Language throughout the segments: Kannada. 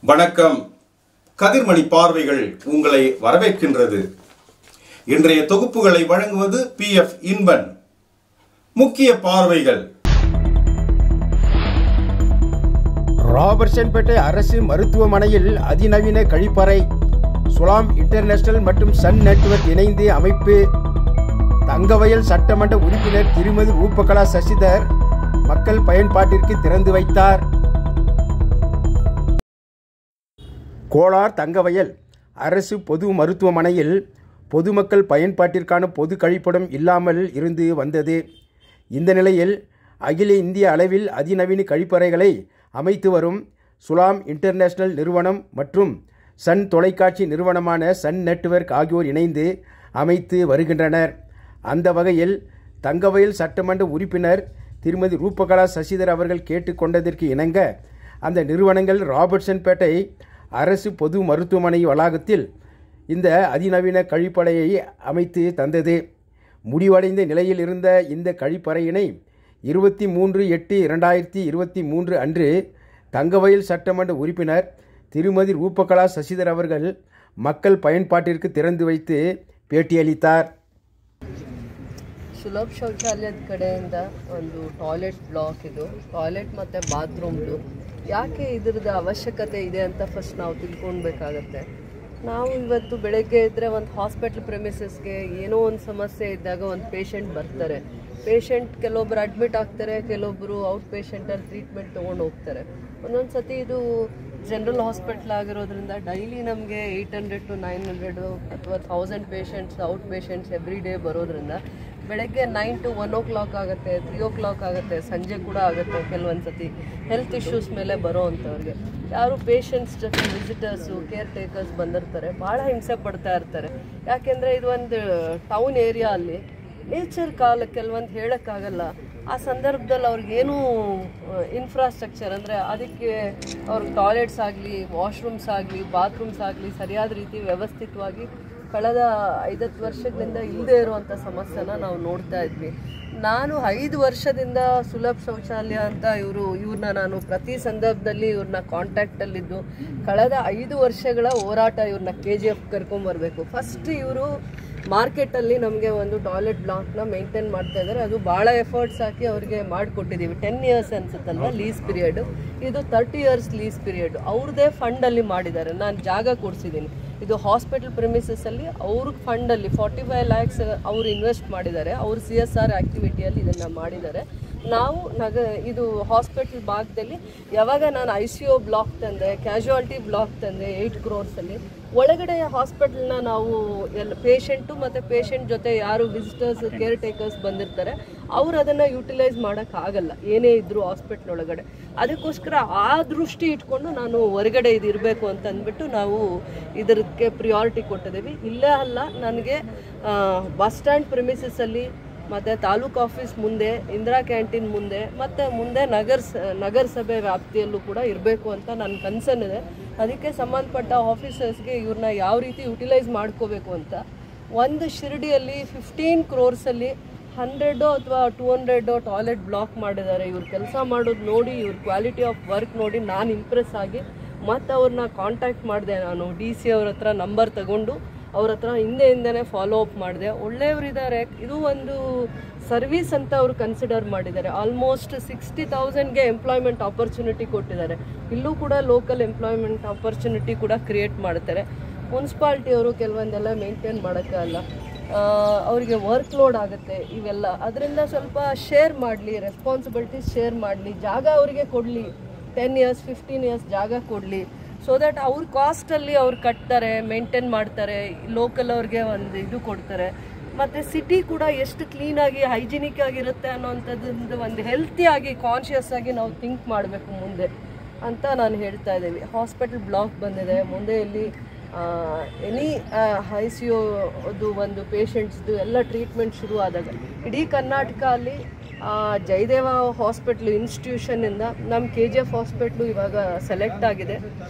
வணக்கம். கதிர்மணி பார்வைகள் உங்களை வரவேற்கின்றது. இன்றைய தொகுப்புகளை வழங்குவது PF இன்பன். முக்கிய பார்வைகள். ராபர்ட்சன்பேட்டை அரசு மருத்துவமனையில் அதிநவீன கழிப்பறை. சுலாம் இன்டர்நேஷனல் மற்றும் சன் நெட்வொர்க் இணைந்து அமைப்பு. தங்கவயல் சட்டமன்ற உறுப்பினர் திருமதி ரூபகலா சசிதர் மக்கள் பயன்பாட்டிற்கு திறந்து வைத்தார். கோலார் தங்கவயல் அரசு பொது மருத்துவமனையில் பொதுமக்கள் பயன்பாட்டிற்கான பொது கழிப்பிடம் இல்லாமல் இருந்து வந்தது. இந்த நிலையில் அகில இந்திய அளவில் அதிநவீன கழிப்பறைகளை அமைத்து வரும் சுலாம் இன்டர்நேஷனல் நிறுவனம் மற்றும் சன் தொலைக்காட்சி நிறுவனமான சன் நெட்வொர்க் ஆகியோர் இணைந்து அமைத்து வருகின்றனர். அந்த வகையில் தங்கவயல் சட்டமன்ற உறுப்பினர் திருமதி ரூபகலா சசிதர் அவர்கள் கேட்டுக்கொண்டதற்கு இணங்க அந்த நிறுவனங்கள் ராபர்ட்சன்பேட்டை அரசு பொது மருத்துவமனை வளாகத்தில் இந்த அதிநவீன கழிப்பறையை அமைத்து தந்தது. முடிவடைந்த நிலையில் இருந்த இந்த கழிப்பறையினை 23/8/2023 அன்று தங்கவயல் சட்டமன்ற உறுப்பினர் திருமதி ரூபகலா சசிதர் அவர்கள் மக்கள் பயன்பாட்டிற்கு திறந்து வைத்து பேட்டியளித்தார். ಸುಲಭ ಶೌಚಾಲಯದ ಕಡೆಯಿಂದ ಒಂದು ಟಾಯ್ಲೆಟ್ ಬ್ಲಾಕ್ ಇದು ಟಾಯ್ಲೆಟ್ ಮತ್ತು ಬಾತ್ರೂಮ್ದು ಯಾಕೆ ಇದ್ರದ್ದು ಅವಶ್ಯಕತೆ ಇದೆ ಅಂತ ಫಸ್ಟ್ ನಾವು ತಿಳ್ಕೊಳ್ಬೇಕಾಗತ್ತೆ. ನಾವು ಇವತ್ತು ಬೆಳಗ್ಗೆ ಇದ್ದರೆ ಒಂದು ಹಾಸ್ಪಿಟ್ಲ್ ಪ್ರೆಮಿಸಸ್ಗೆ ಏನೋ ಒಂದು ಸಮಸ್ಯೆ ಇದ್ದಾಗ ಒಂದು ಪೇಷಂಟ್ ಬರ್ತಾರೆ. ಪೇಷಂಟ್ ಕೆಲವೊಬ್ಬರು ಅಡ್ಮಿಟ್ ಆಗ್ತಾರೆ, ಕೆಲವೊಬ್ಬರು ಔಟ್ ಪೇಷಂಟಲ್ಲಿ ಟ್ರೀಟ್ಮೆಂಟ್ ತೊಗೊಂಡು ಹೋಗ್ತಾರೆ. ಒಂದೊಂದು ಸತಿ ಇದು ಜನರಲ್ ಹಾಸ್ಪಿಟ್ಲ್ ಆಗಿರೋದ್ರಿಂದ ಡೈಲಿ ನಮಗೆ 800 to 900 ಅಥವಾ 1000 patients out patients every day ಬರೋದ್ರಿಂದ ಬೆಳಗ್ಗೆ 9 to 1 o'clock ಆಗುತ್ತೆ, 3 o'clock ಆಗುತ್ತೆ, ಸಂಜೆ ಕೂಡ ಆಗುತ್ತೆ. ಕೆಲವೊಂದು ಸತಿ ಹೆಲ್ತ್ ಇಶ್ಯೂಸ್ ಮೇಲೆ ಬರೋ ಅಂಥವ್ರಿಗೆ ಯಾರು ಪೇಷಂಟ್ಸ್ ಜೊತೆ ವಿಸಿಟರ್ಸು ಕೇರ್ ಟೇಕರ್ಸ್ ಬಂದಿರ್ತಾರೆ, ಭಾಳ ಹಿಂಸೆ ಪಡ್ತಾ ಇರ್ತಾರೆ. ಯಾಕೆಂದರೆ ಇದು ಒಂದು ಟೌನ್ ಏರಿಯಾ, ಅಲ್ಲಿ ನೇಚರ್ ಕೆಲವೊಂದು ಹೇಳೋಕ್ಕಾಗಲ್ಲ. ಆ ಸಂದರ್ಭದಲ್ಲಿ ಅವ್ರಿಗೇನೂ ಇನ್ಫ್ರಾಸ್ಟ್ರಕ್ಚರ್ ಅಂದರೆ ಅದಕ್ಕೆ ಅವ್ರಿಗೆ ಟಾಯ್ಲೆಟ್ಸ್ ಆಗಲಿ, ವಾಶ್ರೂಮ್ಸ್ ಆಗಲಿ, ಬಾತ್ರೂಮ್ಸ್ ಆಗಲಿ ಸರಿಯಾದ ರೀತಿ ವ್ಯವಸ್ಥಿತವಾಗಿ ಕಳೆದ 5-10 ವರ್ಷಗಳಿಂದ ಇಲ್ಲದೇ ಇರುವಂಥ ಸಮಸ್ಯೆನ ನಾವು ನೋಡ್ತಾ ಇದ್ವಿ. ನಾನು 5 ವರ್ಷದಿಂದ ಸುಲಭ ಶೌಚಾಲಯ ಅಂತ ಇವ್ರನ್ನ ನಾನು ಪ್ರತಿ ಸಂದರ್ಭದಲ್ಲಿ ಇವ್ರನ್ನ ಕಾಂಟ್ಯಾಕ್ಟಲ್ಲಿದ್ದು ಕಳೆದ 5 ವರ್ಷಗಳ ಹೋರಾಟ ಇವ್ರನ್ನ KGF ಕರ್ಕೊಂಬರ್ಬೇಕು. ಫಸ್ಟ್ ಇವರು ಮಾರ್ಕೆಟಲ್ಲಿ ನಮಗೆ ಒಂದು ಟಾಯ್ಲೆಟ್ ಬ್ಲಾಕ್ನ ಮೇಂಟೈನ್ ಮಾಡ್ತಾ ಇದ್ದಾರೆ. ಅದು ಭಾಳ ಎಫರ್ಟ್ಸ್ ಹಾಕಿ ಅವ್ರಿಗೆ ಮಾಡಿಕೊಟ್ಟಿದ್ದೀವಿ. 10 years ಅನ್ಸುತ್ತಲ್ವ ಲೀಸ್ ಪೀರಿಯಡ್, ಇದು 30 years ಲೀಸ್ ಪೀರಿಯಡ್. ಅವ್ರದ್ದೇ ಫಂಡಲ್ಲಿ ಮಾಡಿದ್ದಾರೆ. ನಾನು ಜಾಗ ಕೊಡಿಸಿದ್ದೀನಿ. ಇದು ಹಾಸ್ಪಿಟಲ್ ಪ್ರಿಮಿಸಸ್ಸಲ್ಲಿ ಅವ್ರ ಫಂಡಲ್ಲಿ 45 lakhs ಅವರು ಇನ್ವೆಸ್ಟ್ ಮಾಡಿದ್ದಾರೆ. ಅವ್ರ CSR ಆ್ಯಕ್ಟಿವಿಟಿಯಲ್ಲಿ ಇದನ್ನು ಮಾಡಿದ್ದಾರೆ. ನಾವು ಇದು ಹಾಸ್ಪಿಟಲ್ ಭಾಗದಲ್ಲಿ ಯಾವಾಗ ನಾನು ICU ಬ್ಲಾಕ್ ತಂದೆ, ಕ್ಯಾಶುಯಾಲಿಟಿ ಬ್ಲಾಕ್ ತಂದೆ 8 crores ಒಳಗಡೆ ಹಾಸ್ಪಿಟಲ್ನ ನಾವು ಪೇಷಂಟು ಮತ್ತು ಪೇಷಂಟ್ ಜೊತೆ ಯಾರು ವಿಸಿಟರ್ಸ್ ಕೇರ್ ಟೇಕರ್ಸ್ ಬಂದಿರ್ತಾರೆ ಅವ್ರು ಅದನ್ನು ಯೂಟಿಲೈಸ್ ಮಾಡೋಕ್ಕಾಗಲ್ಲ ಏನೇ ಇದ್ದರೂ ಹಾಸ್ಪಿಟ್ಲ್ ಒಳಗಡೆ. ಅದಕ್ಕೋಸ್ಕರ ಆ ದೃಷ್ಟಿ ಇಟ್ಕೊಂಡು ನಾನು ಹೊರಗಡೆ ಇದು ಇರಬೇಕು ಅಂತ ಅಂದ್ಬಿಟ್ಟು ನಾವು ಇದಕ್ಕೆ ಪ್ರಿಯಾರಿಟಿ ಕೊಟ್ಟಿದ್ದೀವಿ. ಇಲ್ಲೇ ಅಲ್ಲ, ನನಗೆ ಬಸ್ ಸ್ಟ್ಯಾಂಡ್ ಪ್ರಿಮಿಸಸ್ಸಲ್ಲಿ ಮತ್ತು ತಾಲೂಕು ಆಫೀಸ್ ಮುಂದೆ, ಇಂದಿರಾ ಕ್ಯಾಂಟೀನ್ ಮುಂದೆ ಮತ್ತು ಮುಂದೆ ನಗರಸಭೆ ವ್ಯಾಪ್ತಿಯಲ್ಲೂ ಕೂಡ ಇರಬೇಕು ಅಂತ ನನ್ನ ಕನ್ಸರ್ನ್ ಇದೆ. ಅದಕ್ಕೆ ಸಂಬಂಧಪಟ್ಟ ಆಫೀಸರ್ಸ್ಗೆ ಇವ್ರನ್ನ ಯಾವ ರೀತಿ ಯುಟಿಲೈಸ್ ಮಾಡ್ಕೋಬೇಕು ಅಂತ ಒಂದು ಶಿರಡಿಯಲ್ಲಿ 15 crores 100 ಅಥವಾ 200 ಟಾಯ್ಲೆಟ್ ಬ್ಲಾಕ್ ಮಾಡಿದ್ದಾರೆ. ಇವ್ರು ಕೆಲಸ ಮಾಡೋದು ನೋಡಿ, ಇವ್ರ ಕ್ವಾಲಿಟಿ ಆಫ್ ವರ್ಕ್ ನೋಡಿ ನಾನು ಇಂಪ್ರೆಸ್ ಆಗಿ ಮತ್ತು ಅವ್ರನ್ನ ಕಾಂಟ್ಯಾಕ್ಟ್ ಮಾಡಿದೆ. ನಾನು DC ಅವ್ರ ಹತ್ರ ನಂಬರ್ ತಗೊಂಡು ಅವ್ರ ಹತ್ರ ಹಿಂದೆನೇ ಫಾಲೋ ಅಪ್ ಮಾಡಿದೆ. ಒಳ್ಳೆಯವರಿದ್ದಾರೆ. ಇದು ಒಂದು ಸರ್ವಿಸ್ ಅಂತ ಅವರು ಕನ್ಸಿಡರ್ ಮಾಡಿದ್ದಾರೆ. ಆಲ್ಮೋಸ್ಟ್ 60,000ಗೆ ಎಂಪ್ಲಾಯ್ಮೆಂಟ್ ಆಪರ್ಚುನಿಟಿ ಕೊಟ್ಟಿದ್ದಾರೆ. ಇಲ್ಲೂ ಕೂಡ ಲೋಕಲ್ ಎಂಪ್ಲಾಯ್ಮೆಂಟ್ ಆಪರ್ಚುನಿಟಿ ಕೂಡ ಕ್ರಿಯೇಟ್ ಮಾಡ್ತಾರೆ. ಮುನ್ಸಿಪಾಲ್ಟಿ ಅವರು ಕೆಲವೊಂದೆಲ್ಲ ಮೇಂಟೈನ್ ಮಾಡೋಕ್ಕಲ್ಲ, ಅವರಿಗೆ ವರ್ಕ್ ಲೋಡ್ ಆಗುತ್ತೆ ಇವೆಲ್ಲ. ಅದರಿಂದ ಸ್ವಲ್ಪ ಶೇರ್ ಮಾಡಲಿ, ರೆಸ್ಪಾನ್ಸಿಬಿಲಿಟೀಸ್ ಶೇರ್ ಮಾಡಲಿ, ಜಾಗ ಅವರಿಗೆ ಕೊಡಲಿ, 10 years 15 years ಜಾಗ ಕೊಡಲಿ. ಸೊ ದ್ಯಾಟ್ ಅವ್ರ ಕಾಸ್ಟಲ್ಲಿ ಅವ್ರು ಕಟ್ತಾರೆ, ಮೇಂಟೈನ್ ಮಾಡ್ತಾರೆ, ಲೋಕಲ್ ಅವ್ರಿಗೆ ಒಂದು ಇದು ಕೊಡ್ತಾರೆ. ಮತ್ತು ಸಿಟಿ ಕೂಡ ಎಷ್ಟು ಕ್ಲೀನಾಗಿ ಹೈಜಿನಿಕ್ ಆಗಿರುತ್ತೆ ಅನ್ನೋವಂಥದ್ದು ಒಂದು ಹೆಲ್ತಿಯಾಗಿ ಕಾನ್ಷಿಯಸ್ ಆಗಿ ನಾವು ಥಿಂಕ್ ಮಾಡಬೇಕು ಮುಂದೆ ಅಂತ ನಾನು ಹೇಳ್ತಾ ಇದ್ದೀವಿ. ಹಾಸ್ಪಿಟಲ್ ಬ್ಲಾಕ್ ಬಂದಿದೆ. ಮುಂದೆ ಇಲ್ಲಿ ಎನಿ ICU ಅದು ಒಂದು ಪೇಷಂಟ್ಸ್ದು ಎಲ್ಲ ಟ್ರೀಟ್ಮೆಂಟ್ ಶುರು ಆದಾಗ ಇಡೀ ಕರ್ನಾಟಕ ಅಲ್ಲಿ ಜಯದೇವ ಹಾಸ್ಪಿಟ್ಲು ಇನ್ಸ್ಟಿಟ್ಯೂಷನ್ನಿಂದ ನಮ್ಮ KGF ಹಾಸ್ಪಿಟ್ಲು ಇವಾಗ ಸೆಲೆಕ್ಟ್ ಆಗಿದೆ.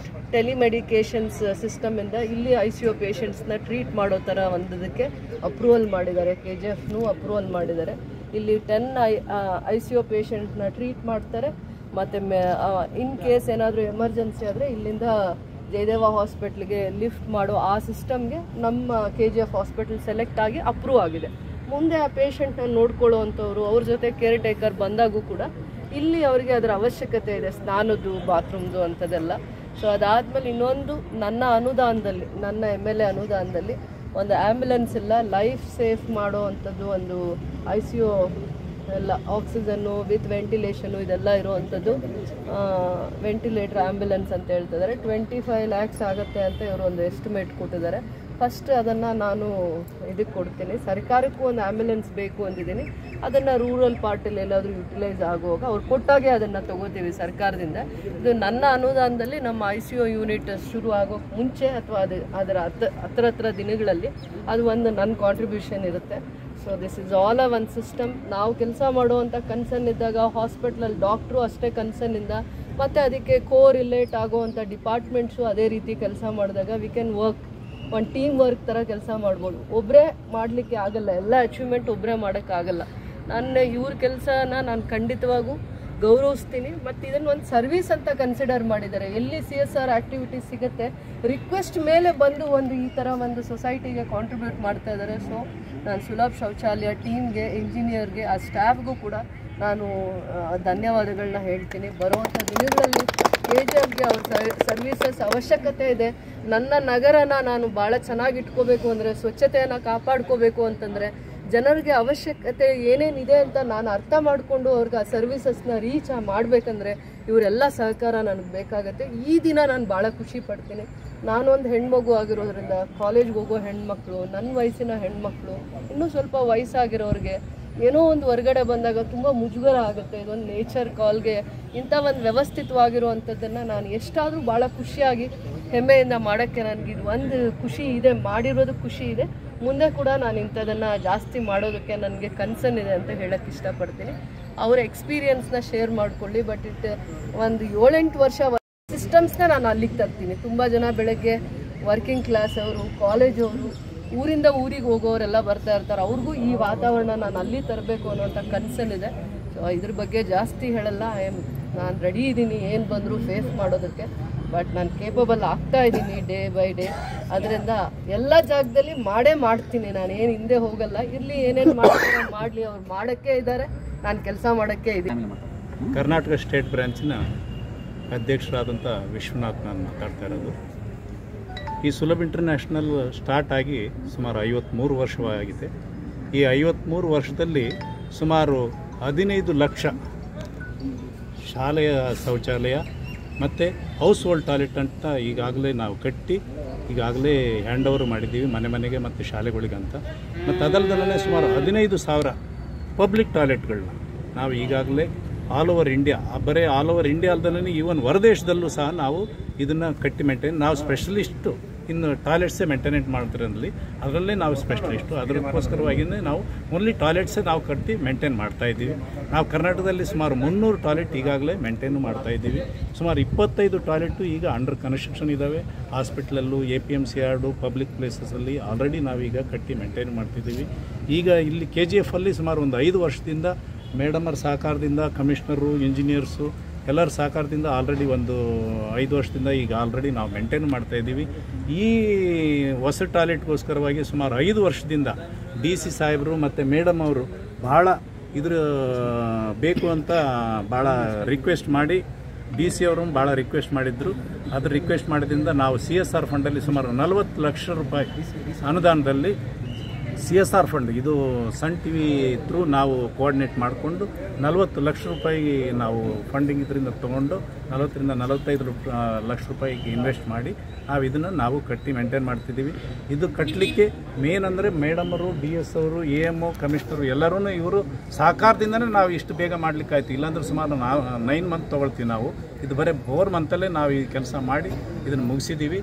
ಟೆಲಿಮೆಡಿಕೇಷನ್ಸ್ ಸಿಸ್ಟಮಿಂದ ಇಲ್ಲಿ ICU ಪೇಷಂಟ್ಸ್ನ ಟ್ರೀಟ್ ಮಾಡೋ ಥರ ಒಂದಕ್ಕೆ ಅಪ್ರೂವಲ್ ಮಾಡಿದ್ದಾರೆ. KGFನೂ ಅಪ್ರೂವಲ್ ಮಾಡಿದ್ದಾರೆ. ಇಲ್ಲಿ 10 ICU ಪೇಷಂಟ್ನ ಟ್ರೀಟ್ ಮಾಡ್ತಾರೆ ಮತ್ತು ಇನ್ ಕೇಸ್ ಏನಾದರೂ ಎಮರ್ಜೆನ್ಸಿ ಆದರೆ ಇಲ್ಲಿಂದ ಜಯದೇವ ಹಾಸ್ಪಿಟ್ಲಿಗೆ ಲಿಫ್ಟ್ ಮಾಡೋ ಆ ಸಿಸ್ಟಮ್ಗೆ ನಮ್ಮ KGF ಹಾಸ್ಪಿಟಲ್ ಸೆಲೆಕ್ಟ್ ಆಗಿ ಅಪ್ರೂವ್ ಆಗಿದೆ. ಮುಂದೆ ಆ ಪೇಷಂಟ್ನ ನೋಡ್ಕೊಳ್ಳೋ ಅಂಥವ್ರು ಅವ್ರ ಜೊತೆ ಕೇರ್ ಟೇಕರ್ ಬಂದಾಗೂ ಕೂಡ ಇಲ್ಲಿ ಅವರಿಗೆ ಅದರ ಅವಶ್ಯಕತೆ ಇದೆ, ಸ್ನಾನದ್ದು, ಬಾತ್ರೂಮ್ದು ಅಂಥದ್ದೆಲ್ಲ. ಸೊ ಅದಾದಮೇಲೆ ಇನ್ನೊಂದು ನನ್ನ ಅನುದಾನದಲ್ಲಿ, ನನ್ನ MLA ಅನುದಾನದಲ್ಲಿ ಒಂದು ಆ್ಯಂಬುಲೆನ್ಸ್ ಇಲ್ಲ, ಲೈಫ್ ಸೇಫ್ ಮಾಡೋ ಅಂಥದ್ದು ಒಂದು ICU ಎಲ್ಲ ಆಕ್ಸಿಜನ್ನು ವಿತ್ ವೆಂಟಿಲೇಷನು ಇದೆಲ್ಲ ಇರೋವಂಥದ್ದು ವೆಂಟಿಲೇಟರ್ ಆ್ಯಂಬುಲೆನ್ಸ್ ಅಂತ ಹೇಳ್ತಿದ್ದಾರೆ. 25 lakhs ಆಗುತ್ತೆ ಅಂತ ಇವರು ಒಂದು ಎಸ್ಟಿಮೇಟ್ ಕೊಟ್ಟಿದ್ದಾರೆ. ಫಸ್ಟ್ ಅದನ್ನು ನಾನು ಇದಕ್ಕೆ ಕೊಡ್ತೀನಿ, ಸರ್ಕಾರಕ್ಕೂ ಒಂದು ಆ್ಯಂಬುಲೆನ್ಸ್ ಬೇಕು ಅಂದಿದ್ದೀನಿ. ಅದನ್ನು ರೂರಲ್ ಪಾರ್ಟಲ್ಲಿ ಎಲ್ಲಾದರೂ ಯುಟಿಲೈಸ್ ಆಗುವಾಗ ಅವ್ರು ಕೊಟ್ಟಾಗೆ ಅದನ್ನು ತೊಗೋತೀವಿ ಸರ್ಕಾರದಿಂದ. ಇದು ನನ್ನ ಅನುದಾನದಲ್ಲಿ ನಮ್ಮ ICU ಯೂನಿಟ್ ಶುರು ಆಗೋಕ್ಕೆ ಮುಂಚೆ ಅಥವಾ ಅದರ ಹತ್ರ ದಿನಗಳಲ್ಲಿ ಅದು ಒಂದು ನನ್ನ ಕಾಂಟ್ರಿಬ್ಯೂಷನ್ ಇರುತ್ತೆ. So this is all a one system. ನಾವು ಕೆಲಸ ಮಾಡುವಂಥ ಕನ್ಸರ್ನ್ ಇದ್ದಾಗ ಹಾಸ್ಪಿಟ್ಲಲ್ಲಿ ಡಾಕ್ಟ್ರು ಅಷ್ಟೇ ಕನ್ಸರ್ನಿಂದ, ಮತ್ತು ಅದಕ್ಕೆ ರಿಲೇಟ್ ಆಗೋವಂಥ ಡಿಪಾರ್ಟ್ಮೆಂಟ್ಸು ಅದೇ ರೀತಿ ಕೆಲಸ ಮಾಡಿದಾಗ ವಿ ಕ್ಯಾನ್ ವರ್ಕ್, ಒಂದು ಟೀಮ್ ವರ್ಕ್ ಥರ ಕೆಲಸ ಮಾಡ್ಬೋದು. ಒಬ್ಬರೇ ಮಾಡಲಿಕ್ಕೆ ಆಗಲ್ಲ, ಎಲ್ಲ ಅಚೀವ್ಮೆಂಟ್ ಒಬ್ಬರೇ ಮಾಡೋಕ್ಕಾಗಲ್ಲ. ಇವ್ರ ಕೆಲಸನ ನಾನು ಖಂಡಿತವಾಗೂ ಗೌರವಿಸ್ತೀನಿ. ಮತ್ತು ಇದನ್ನು ಒಂದು ಸರ್ವಿಸ್ ಅಂತ ಕನ್ಸಿಡರ್ ಮಾಡಿದ್ದಾರೆ. ಎಲ್ಲಿ CSR ಆ್ಯಕ್ಟಿವಿಟೀಸ್ ಸಿಗುತ್ತೆ ರಿಕ್ವೆಸ್ಟ್ ಮೇಲೆ ಬಂದು ಒಂದು ಈ ಥರ ಒಂದು ಸೊಸೈಟಿಗೆ ಕಾಂಟ್ರಿಬ್ಯೂಟ್ ಮಾಡ್ತಾ ಇದ್ದಾರೆ. ಸೊ ನಾನು ಸುಲಭ್ ಶೌಚಾಲಯ ಟೀಮ್ಗೆ, ಇಂಜಿನಿಯರ್ಗೆ, ಆ ಸ್ಟಾಫ್ಗೂ ಕೂಡ ನಾನು ಧನ್ಯವಾದಗಳನ್ನ ಹೇಳ್ತೀನಿ. ಬರುವಂಥ ದಿನಗಳಲ್ಲಿ KGFಗೆ ಅವ್ರ ಸರ್ವಿಸಸ್ ಅವಶ್ಯಕತೆ ಇದೆ. ನನ್ನ ನಗರನ ನಾನು ಭಾಳ ಚೆನ್ನಾಗಿ ಇಟ್ಕೋಬೇಕು ಅಂದರೆ, ಸ್ವಚ್ಛತೆಯನ್ನು ಕಾಪಾಡ್ಕೋಬೇಕು ಅಂತಂದರೆ, ಜನರಿಗೆ ಅವಶ್ಯಕತೆ ಏನೇನಿದೆ ಅಂತ ನಾನು ಅರ್ಥ ಮಾಡಿಕೊಂಡು ಅವ್ರಿಗೆ ಆ ಸರ್ವಿಸಸ್ನ ರೀಚ್ ಮಾಡಬೇಕಂದ್ರೆ ಇವರೆಲ್ಲ ಸಹಕಾರ ನನಗೆ ಬೇಕಾಗತ್ತೆ. ಈ ದಿನ ನಾನು ಭಾಳ ಖುಷಿ ಪಡ್ತೀನಿ. ನಾನೊಂದು ಹೆಣ್ಮಗು ಆಗಿರೋದ್ರಿಂದ ಕಾಲೇಜ್ಗೆ ಹೋಗೋ ಹೆಣ್ಮಕ್ಳು, ನನ್ನ ವಯಸ್ಸಿನ ಹೆಣ್ಮಕ್ಳು, ಇನ್ನೂ ಸ್ವಲ್ಪ ವಯಸ್ಸಾಗಿರೋರಿಗೆ ಏನೋ ಒಂದು ಹೊರಗಡೆ ಬಂದಾಗ ತುಂಬ ಮುಜುಗರ ಆಗುತ್ತೆ. ಇದೊಂದು ನೇಚರ್ ಕಾಲ್ಗೆ ಇಂಥ ಒಂದು ವ್ಯವಸ್ಥಿತವಾಗಿರುವಂಥದ್ದನ್ನು ನಾನು ಎಷ್ಟಾದರೂ ಭಾಳ ಖುಷಿಯಾಗಿ ಹೆಮ್ಮೆಯಿಂದ ಮಾಡೋಕ್ಕೆ ನನಗೆ ಇದು ಒಂದು ಖುಷಿ ಇದೆ, ಮಾಡಿರೋದು ಖುಷಿ ಇದೆ. ಮುಂದೆ ಕೂಡ ನಾನು ಇಂಥದನ್ನು ಜಾಸ್ತಿ ಮಾಡೋದಕ್ಕೆ ನನಗೆ ಕನ್ಸರ್ನ್ ಇದೆ ಅಂತ ಹೇಳೋಕ್ಕೆ ಇಷ್ಟಪಡ್ತೀನಿ. ಅವರ ಎಕ್ಸ್ಪೀರಿಯನ್ಸ್ನ ಶೇರ್ ಮಾಡ್ಕೊಳ್ಳಿ. ಬಟ್ ಒಂದು 7-8 ವರ್ಷ ಸಿಸ್ಟಮ್ಸ್ನ ನಾನು ಅಲ್ಲಿಗೆ ತರ್ತೀನಿ. ತುಂಬ ಜನ ಬೆಳಗ್ಗೆ ವರ್ಕಿಂಗ್ ಕ್ಲಾಸ್ ಅವರು, ಕಾಲೇಜವರು, ಊರಿಂದ ಊರಿಗೆ ಹೋಗೋರೆಲ್ಲ ಬರ್ತಾ ಇರ್ತಾರೆ. ಅವ್ರಿಗೂ ಈ ವಾತಾವರಣ ನಾನು ಅಲ್ಲಿ ತರಬೇಕು ಅನ್ನೋಂಥ ಕನ್ಸರ್ನ್ ಇದೆ. ಸೊ ಇದ್ರ ಬಗ್ಗೆ ಜಾಸ್ತಿ ಹೇಳಲ್ಲ. ನಾನು ರೆಡಿ ಇದ್ದೀನಿ ಏನು ಬಂದರೂ ಫೇಸ್ ಮಾಡೋದಕ್ಕೆ. ಬಟ್ ನಾನು ಕೇಪಬಲ್ ಆಗ್ತಾ ಇದ್ದೀನಿ ಡೇ ಬೈ ಡೇ. ಅದರಿಂದ ಎಲ್ಲ ಜಾಗದಲ್ಲಿ ಮಾಡ್ತೀನಿ. ನಾನು ಏನು ಹಿಂದೆ ಹೋಗಲ್ಲ. ಇರಲಿ, ಏನೇನು ಮಾಡಲಿ, ಅವ್ರು ಮಾಡೋಕ್ಕೆ ಇದ್ದಾರೆ, ನಾನು ಕೆಲಸ ಮಾಡೋಕ್ಕೆ ಇದ್ದೀನಿ. ಕರ್ನಾಟಕ ಸ್ಟೇಟ್ ಬ್ರಾಂಚಿನ ಅಧ್ಯಕ್ಷರಾದಂಥ ವಿಶ್ವನಾಥ್ ನಾನು ಮಾತಾಡ್ತಾ ಇರೋದು. ಈ ಸುಲಭ್ ಇಂಟರ್ನ್ಯಾಷನಲ್ ಸ್ಟಾರ್ಟ್ ಆಗಿ ಸುಮಾರು 53 ವರ್ಷವಾಗಿದೆ. ಈ 53 ವರ್ಷದಲ್ಲಿ ಸುಮಾರು 15 ಲಕ್ಷ ಶಾಲೆಯ ಶೌಚಾಲಯ ಮತ್ತು ಹೌಸ್ ಹೋಲ್ಡ್ ಟಾಯ್ಲೆಟ್ ಅಂತ ಈಗಾಗಲೇ ನಾವು ಕಟ್ಟಿ ಈಗಾಗಲೇ ಹ್ಯಾಂಡ್ ಓವರ್ ಮಾಡಿದ್ದೀವಿ ಮನೆಗೆ ಮತ್ತು ಶಾಲೆಗಳಿಗಂತ. ಮತ್ತು ಅದಲ್ಲದಲ್ಲೇ ಸುಮಾರು 15,000 ಪಬ್ಲಿಕ್ ಟಾಯ್ಲೆಟ್ಗಳನ್ನ ನಾವು ಈಗಾಗಲೇ ಆಲ್ ಓವರ್ ಇಂಡಿಯಾ, ಬರೀ ಆಲ್ ಓವರ್ ಇಂಡಿಯಾ ಅಲ್ಲದೇ ಈವನ್ ಹೊರದೇಶದಲ್ಲೂ ಸಹ ನಾವು ಇದನ್ನು ಕಟ್ಟಿ ಮೇಂಟೈನ್, ನಾವು ಸ್ಪೆಷಲಿಸ್ಟು ಇನ್ನು ಟಾಯ್ಲೆಟ್ಸೇ ಮೇಂಟೈನೆಂಟ್ ಮಾಡ್ತಿರೋದ್ರಲ್ಲಿ ಅದರಲ್ಲೇ ನಾವು ಸ್ಪೆಷಲಿಸ್ಟು. ಅದಕ್ಕೋಸ್ಕರವಾಗಿಯೇ ನಾವು ಓನ್ಲಿ ಟಾಯ್ಲೆಟ್ಸೇ ನಾವು ಕಟ್ಟಿ ಮೇಂಟೈನ್ ಮಾಡ್ತಾಯಿದ್ದೀವಿ. ನಾವು ಕರ್ನಾಟಕದಲ್ಲಿ ಸುಮಾರು 300 ಟಾಯ್ಲೆಟ್ ಈಗಾಗಲೇ ಮೇಂಟೈನು ಮಾಡ್ತಾಯಿದ್ದೀವಿ. ಸುಮಾರು 25 ಟಾಯ್ಲೆಟು ಈಗ ಅಂಡರ್ ಕನ್ಸ್ಟ್ರಕ್ಷನ್ ಇದ್ದಾವೆ. ಹಾಸ್ಪಿಟ್ಲಲ್ಲೂ, APMC ಯಾರ್ಡು, ಪಬ್ಲಿಕ್ ಪ್ಲೇಸಸಲ್ಲಿ ಆಲ್ರೆಡಿ ನಾವೀಗ ಕಟ್ಟಿ ಮೇಂಟೈನ್ ಮಾಡ್ತಿದ್ದೀವಿ. ಈಗ ಇಲ್ಲಿ KGFಲ್ಲಿ ಸುಮಾರು ಒಂದು 5 ವರ್ಷದಿಂದ ಮೇಡಮರ ಸಹಕಾರದಿಂದ, ಕಮಿಷನರು, ಇಂಜಿನಿಯರ್ಸು ಎಲ್ಲರ ಸಹಕಾರದಿಂದ ಆಲ್ರೆಡಿ ಒಂದು 5 ವರ್ಷದಿಂದ ಈಗ ಆಲ್ರೆಡಿ ನಾವು ಮೇಂಟೈನ್ ಮಾಡ್ತಾಯಿದ್ದೀವಿ. ಈ ಹೊಸ ಟಾಯ್ಲೆಟ್ಗೋಸ್ಕರವಾಗಿ ಸುಮಾರು 5 ವರ್ಷದಿಂದ DC ಸಾಹೇಬರು ಮತ್ತು ಮೇಡಮ್ ಅವರು ಭಾಳ ಇದ್ರ ಬೇಕು ಅಂತ ಭಾಳ ರಿಕ್ವೆಸ್ಟ್ ಮಾಡಿ, DC ಅವರು ಭಾಳ ರಿಕ್ವೆಸ್ಟ್ ಮಾಡಿದ್ರು. ಅದ್ರ ರಿಕ್ವೆಸ್ಟ್ ಮಾಡಿದ್ರಿಂದ ನಾವು CSR ಫಂಡಲ್ಲಿ ಸುಮಾರು 40 ಲಕ್ಷ ರೂಪಾಯಿ ಅನುದಾನದಲ್ಲಿ CSR ಫಂಡ್, ಇದು ಸನ್ TV ಥ್ರೂ ನಾವು ಕೋಆರ್ಡಿನೇಟ್ ಮಾಡಿಕೊಂಡು 40 ಲಕ್ಷ ರೂಪಾಯಿ ನಾವು ಫಂಡಿಂಗ್ ಇದರಿಂದ ತೊಗೊಂಡು 40ರಿಂದ 45 ಲಕ್ಷ ರೂಪಾಯಿಗೆ ಇನ್ವೆಸ್ಟ್ ಮಾಡಿ ನಾವು ಕಟ್ಟಿ ಮೇಂಟೈನ್ ಮಾಡ್ತಿದ್ದೀವಿ. ಇದು ಕಟ್ಟಲಿಕ್ಕೆ ಮೇನ್ ಅಂದರೆ ಮೇಡಮರು, DS ಅವರು, AM, ಕಮಿಷನರು ಎಲ್ಲರೂ ಇವರು ಸಹಕಾರದಿಂದನೇ ನಾವು ಇಷ್ಟು ಬೇಗ ಮಾಡಲಿಕ್ಕಾಯ್ತು. ಇಲ್ಲಾಂದ್ರೆ ಸುಮಾರು 9 ಮಂತ್ ತೊಗೊಳ್ತೀವಿ ನಾವು. ಇದು ಬರೀ 4 ಮಂತಲ್ಲೇ ನಾವು ಈ ಕೆಲಸ ಮಾಡಿ ಇದನ್ನು ಮುಗಿಸಿದ್ದೀವಿ.